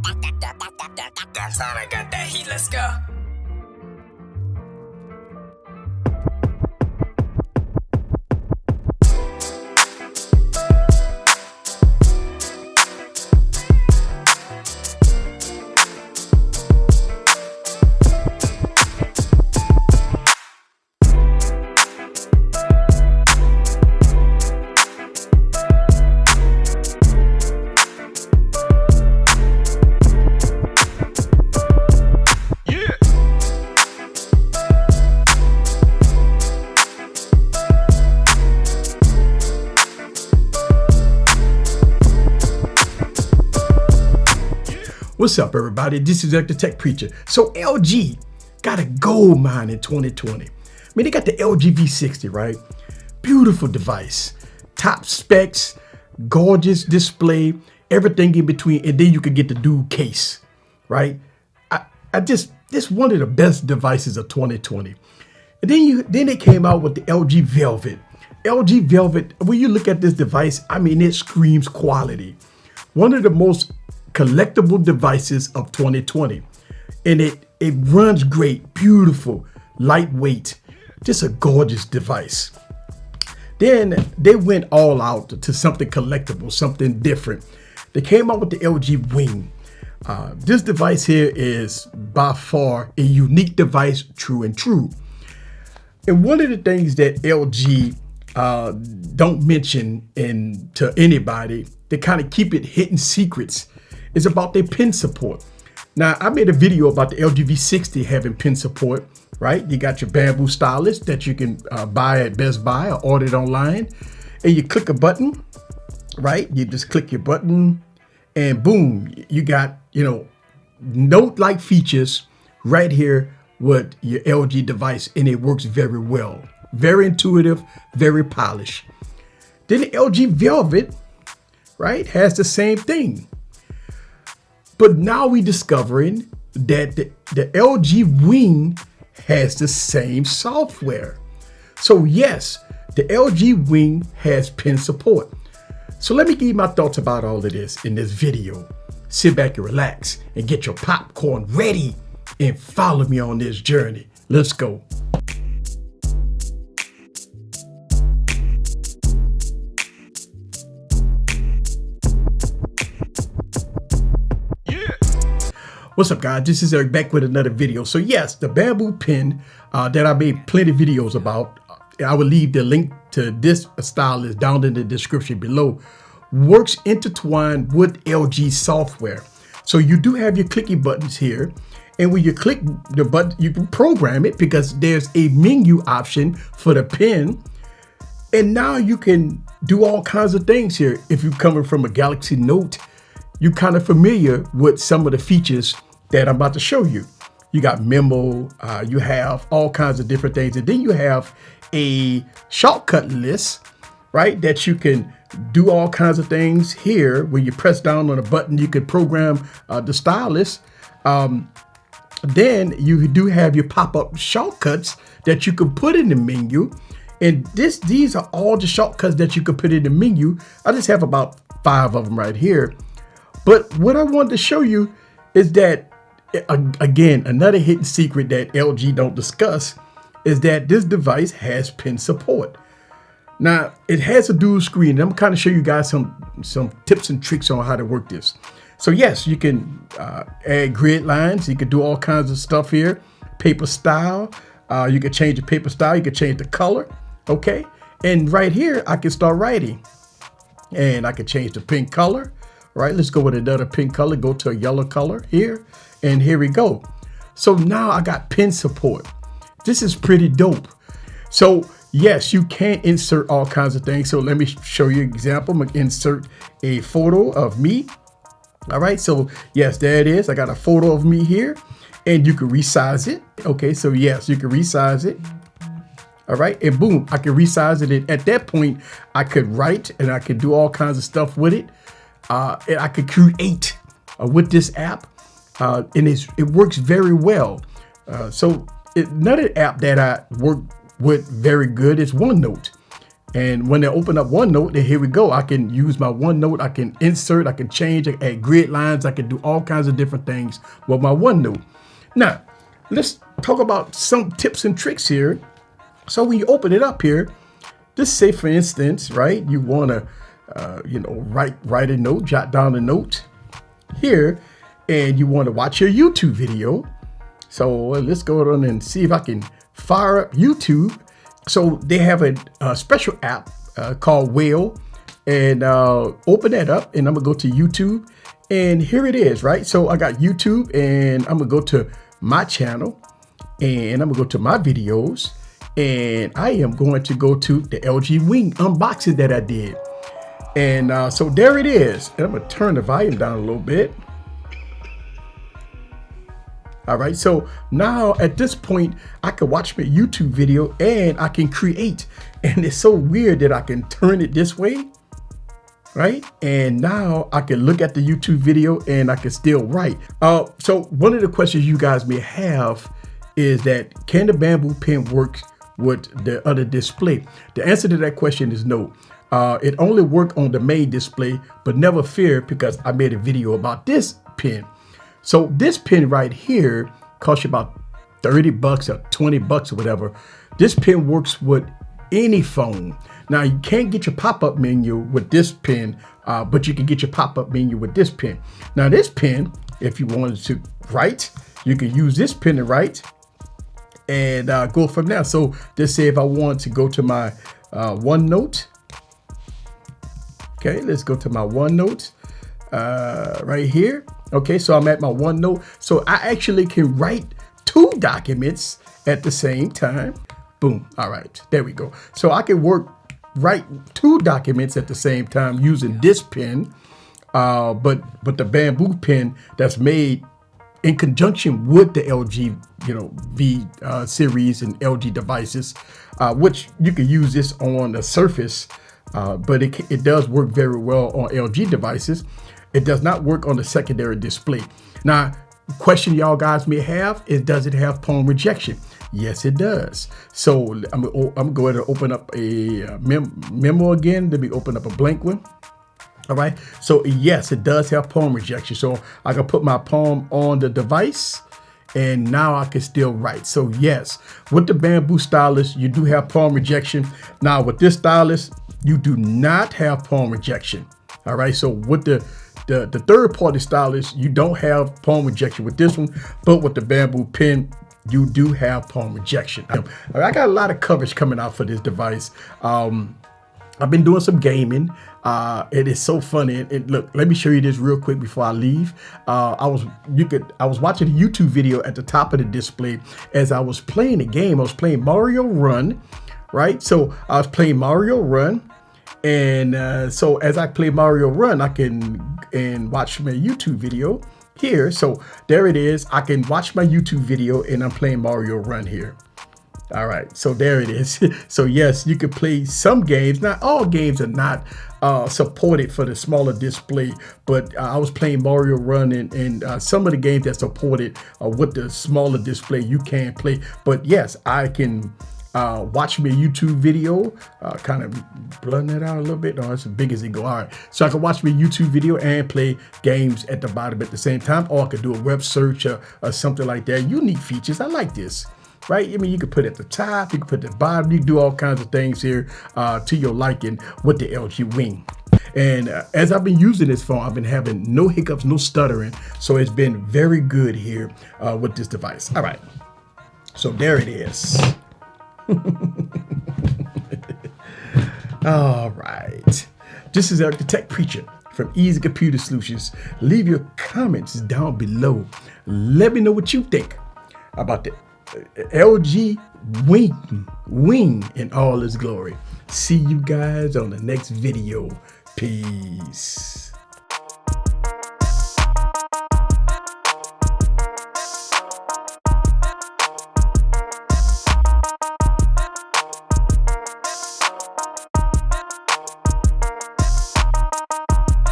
That sound, I got that heat, let's go. What's up, everybody? This is the Tech Preacher. So LG got a gold mine in 2020. I mean, they got the LG V60, right? Beautiful device, top specs, gorgeous display, everything in between, and then you could get the dual case, right? This one of the best devices of 2020. And then they came out with the LG Velvet. LG Velvet, when you look at this device, I mean, it screams quality. One of the most collectible devices of 2020, and it runs great, beautiful, lightweight, just a gorgeous device. Then they went all out to something collectible, something different. They came out with the LG Wing. This device here is by far a unique device, true and true. And one of the things that LG don't mention to anybody, they kind of keep it hidden secrets, is about their pen support. Now, I made a video about the LG V60 having pen support, right? You got your bamboo stylus that you can buy at Best Buy or order it online. And you click a button, right? You just click your button and boom, you got, note-like features right here with your LG device, and it works very well. Very intuitive, very polished. Then the LG Velvet, right, has the same thing. But now we're discovering that the LG Wing has the same software. So yes, the LG Wing has pen support. So let me give you my thoughts about all of this in this video. Sit back and relax and get your popcorn ready and follow me on this journey. Let's go. What's up, guys? This is Eric back with another video. So yes, the bamboo pen that I made plenty of videos about, I will leave the link to this stylus down in the description below, works intertwined with LG software. So you do have your clicky buttons here, and when you click the button, you can program it because there's a menu option for the pen. And now you can do all kinds of things here. If you're coming from a Galaxy Note, you're kind of familiar with some of the features that I'm about to show you. You got memo, you have all kinds of different things. And then you have a shortcut list, right? That you can do all kinds of things here. When you press down on a button, you can program the stylus. Then you do have your pop-up shortcuts that you can put in the menu. And these are all the shortcuts that you can put in the menu. I just have about 5 of them right here. But what I wanted to show you is that, again, another hidden secret that LG don't discuss is that this device has pen support. Now, it has a dual screen, and I'm kind of show you guys some tips and tricks on how to work this. So yes, you can add grid lines. You can do all kinds of stuff here. Paper style. You can change the paper style. You can change the color. Okay. And right here, I can start writing. And I can change the pen color. Right, let's go with another pink color, go to a yellow color here, and here we go. So now I got pen support. This is pretty dope. So yes, you can insert all kinds of things. So let me show you an example. I'm gonna insert a photo of me. All right, so yes, there it is. I got a photo of me here, and you can resize it. Okay, so yes, you can resize it. All right, and boom, I can resize it. And at that point, I could write and I could do all kinds of stuff with it. And I could create with this app, and it works very well. So another app that I work with very good is OneNote. And when I open up OneNote, then here we go. I can use my OneNote. I can insert, I can change, I can add grid lines. I can do all kinds of different things with my OneNote. Now, let's talk about some tips and tricks here. So when you open it up here, just say, for instance, right, you want to, write a note, jot down a note here, and you want to watch your YouTube video. So let's go on and see if I can fire up YouTube. So they have a special app called Whale, and open that up, and I'm gonna go to YouTube, and here it is, right? So I got YouTube, and I'm gonna go to my channel, and I'm gonna go to my videos, and I am going to go to the LG Wing unboxing that I did. And so there it is. And I'm gonna turn the volume down a little bit. All right, so now at this point, I can watch my YouTube video and I can create. And it's so weird that I can turn it this way, right? And now I can look at the YouTube video and I can still write. So one of the questions you guys may have is that, can the bamboo pen work with the other display? The answer to that question is no. It only worked on the main display, but never fear, because I made a video about this pen. So this pen right here costs you about 30 bucks or 20 bucks or whatever. This pen works with any phone. Now, you can't get your pop-up menu with this pen, but you can get your pop-up menu with this pen. Now, this pen, if you wanted to write, you can use this pen to write and go from there. So just say if I want to go to my OneNote. Okay, let's go to my OneNote right here. Okay, so I'm at my OneNote. So I actually can write 2 documents at the same time. Boom. All right, there we go. So I can write 2 documents at the same time using this pen, but the bamboo pen that's made in conjunction with the LG, V series and LG devices, which you can use this on the Surface, but it does work very well on LG devices. It does not work on the secondary display. Now, question y'all guys may have is, does it have palm rejection? Yes, it does. So I'm going to open up a memo again. Let me open up a blank one. All right. So yes, it does have palm rejection. So I can put my palm on the device, and now I can still write. So yes, with the bamboo stylus, you do have palm rejection. Now with this stylus, you do not have palm rejection. All right. So with the third-party stylus, you don't have palm rejection with this one, but with the bamboo pen, you do have palm rejection. I got a lot of coverage coming out for this device. I've been doing some gaming. It is so funny. And look, let me show you this real quick before I leave. I was watching a YouTube video at the top of the display as I was playing the game. I was playing Mario Run, right? So I was playing Mario Run. And so as I play Mario Run, I can watch my YouTube video here. So there it is. I can watch my YouTube video and I'm playing Mario Run here. All right, so there it is. So yes, you can play some games. Not all games are not supported for the smaller display, but I was playing Mario Run, and some of the games that supported with the smaller display you can play. But yes, I can watch me a YouTube video, kind of blurring it out a little bit. No, it's as big as it go. All right, so I can watch me a YouTube video and play games at the bottom at the same time, or I could do a web search or something like that. Unique features. I like this. Right? I mean, you can put it at the top, you can put it at the bottom, you can do all kinds of things here to your liking with the LG Wing. And as I've been using this phone, I've been having no hiccups, no stuttering. So it's been very good here with this device. All right. So there it is. All right. This is Eric the Tech Preacher from Easy Computer Solutions. Leave your comments down below. Let me know what you think about the LG Wing in all its glory. See you guys on the next video. Peace.